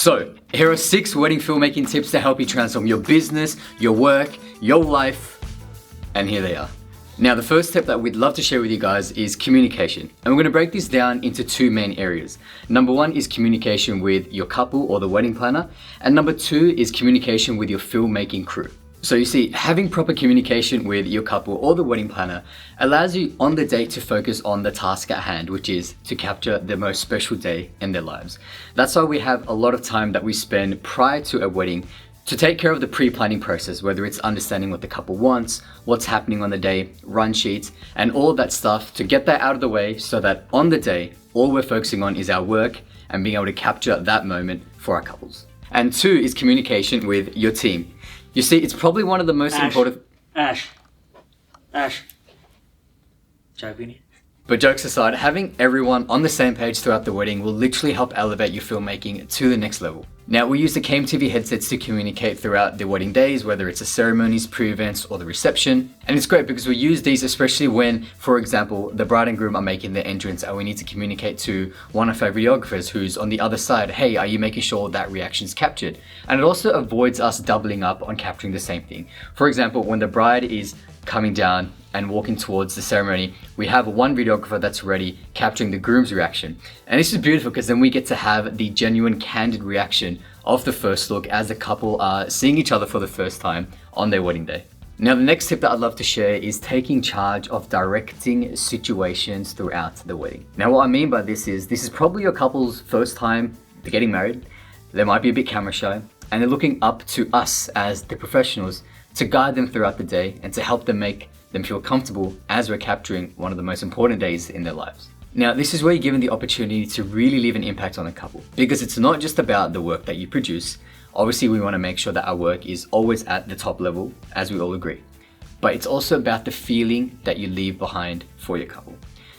So, here are 6 wedding filmmaking tips to help you transform your business, your work, your life, and here they are. Now, the first tip that we'd love to share with you guys is communication. And we're going to break this down into 2 main areas. Number 1 is communication with your couple or the wedding planner. And number 2 is communication with your filmmaking crew. So you see, having proper communication with your couple or the wedding planner allows you on the day to focus on the task at hand, which is to capture the most special day in their lives. That's why we have a lot of time that we spend prior to a wedding to take care of the pre-planning process, whether it's understanding what the couple wants, what's happening on the day, run sheets, and all of that stuff to get that out of the way so that on the day, all we're focusing on is our work and being able to capture that moment for our couples. And 2 is communication with your team. You see, it's probably one of the most important... Ash. Chai peeni? But jokes aside, having everyone on the same page throughout the wedding will literally help elevate your filmmaking to the next level. Now, we use the KMTV headsets to communicate throughout the wedding days, whether it's the ceremonies, pre-events, or the reception. And it's great because we use these especially when, for example, the bride and groom are making their entrance and we need to communicate to one of our videographers who's on the other side, hey, are you making sure that reaction is captured? And it also avoids us doubling up on capturing the same thing. For example, when the bride is coming down and walking towards the ceremony, we have one videographer that's ready capturing the groom's reaction. And this is beautiful because then we get to have the genuine, candid reaction of the first look as the couple are seeing each other for the first time on their wedding day. Now, the next tip that I'd love to share is taking charge of directing situations throughout the wedding. Now, what I mean by this is probably your couple's first time they're getting married. They might be a bit camera shy and they're looking up to us as the professionals to guide them throughout the day and to help them make them feel comfortable as we're capturing one of the most important days in their lives. Now, this is where you're given the opportunity to really leave an impact on a couple, because it's not just about the work that you produce. Obviously, we want to make sure that our work is always at the top level, as we all agree. But it's also about the feeling that you leave behind for your couple.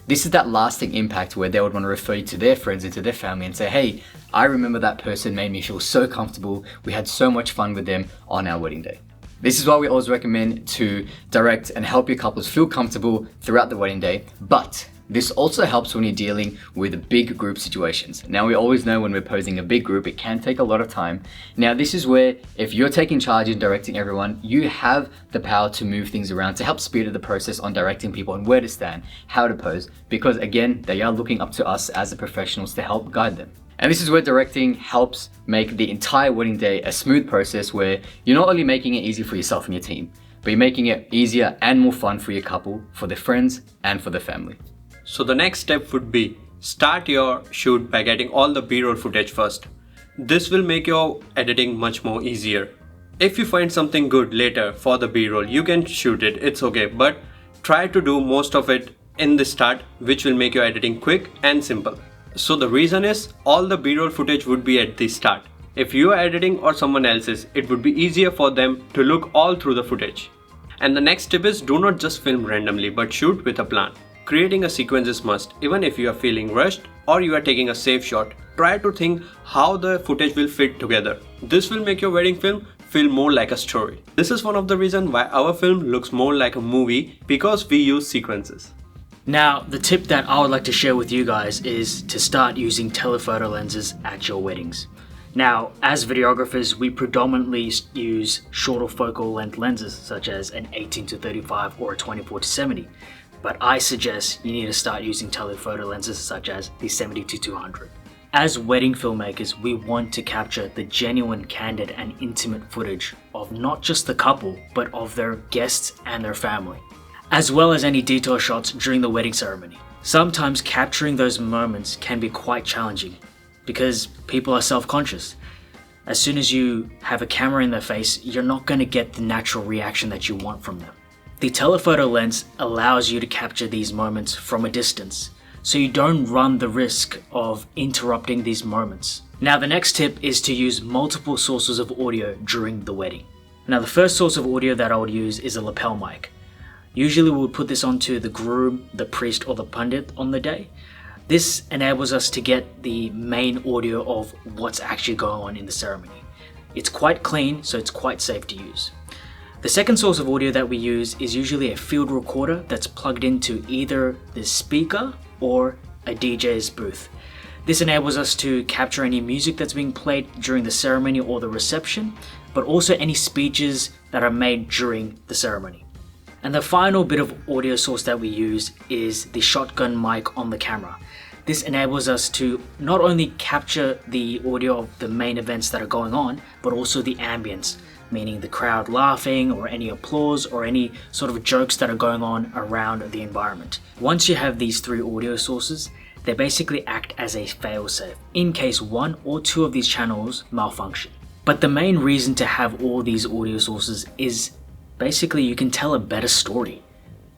This is that lasting impact where they would want to refer you to their friends and to their family and say, hey, I remember that person made me feel so comfortable. We had so much fun with them on our wedding day. This is why we always recommend to direct and help your couples feel comfortable throughout the wedding day, but this also helps when you're dealing with big group situations. Now, we always know when we're posing a big group, it can take a lot of time. Now, this is where if you're taking charge and directing everyone, you have the power to move things around to help speed up the process on directing people on where to stand, how to pose, because again, they are looking up to us as the professionals to help guide them. And this is where directing helps make the entire wedding day a smooth process where you're not only making it easy for yourself and your team, but you're making it easier and more fun for your couple, for their friends, and for their family. So the next step would be start your shoot by getting all the B-roll footage first. This will make your editing much more easier. If you find something good later for the B-roll, you can shoot it, it's okay, but try to do most of it in the start, which will make your editing quick and simple. So the reason is all the B-roll footage would be at the start. If you are editing or someone else's, it would be easier for them to look all through the footage. And the next tip is do not just film randomly, but shoot with a plan. Creating a sequence is must. Even if you are feeling rushed or you are taking a safe shot, try to think how the footage will fit together. This will make your wedding film feel more like a story. This is one of the reasons why our film looks more like a movie, because we use sequences. Now, the tip that I would like to share with you guys is to start using telephoto lenses at your weddings. Now, as videographers, we predominantly use shorter focal length lenses such as an 18-35 or a 24-70. But I suggest you need to start using telephoto lenses such as the 70-200. As wedding filmmakers, we want to capture the genuine, candid and intimate footage of not just the couple, but of their guests and their family, as well as any detail shots during the wedding ceremony. Sometimes capturing those moments can be quite challenging because people are self-conscious. As soon as you have a camera in their face, you're not going to get the natural reaction that you want from them. The telephoto lens allows you to capture these moments from a distance, so you don't run the risk of interrupting these moments. Now, the next tip is to use multiple sources of audio during the wedding. Now, the first source of audio that I would use is a lapel mic. Usually we would put this onto the groom, the priest or the pundit on the day. This enables us to get the main audio of what's actually going on in the ceremony. It's quite clean, so it's quite safe to use. The second source of audio that we use is usually a field recorder that's plugged into either the speaker or a DJ's booth. This enables us to capture any music that's being played during the ceremony or the reception, but also any speeches that are made during the ceremony. And the final bit of audio source that we use is the shotgun mic on the camera. This enables us to not only capture the audio of the main events that are going on, but also the ambience, meaning the crowd laughing or any applause or any sort of jokes that are going on around the environment. Once you have these three audio sources, they basically act as a failsafe in case one or two of these channels malfunction. But the main reason to have all these audio sources is basically you can tell a better story.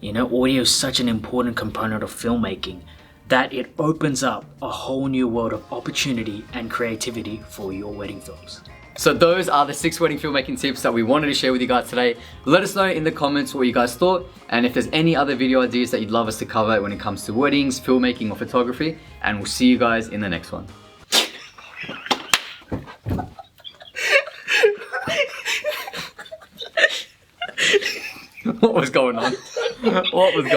You know, audio is such an important component of filmmaking that it opens up a whole new world of opportunity and creativity for your wedding films. So those are the 6 wedding filmmaking tips that we wanted to share with you guys today. Let us know in the comments what you guys thought, and if there's any other video ideas that you'd love us to cover when it comes to weddings, filmmaking or photography, and we'll see you guys in the next one. What was going on? What was going on?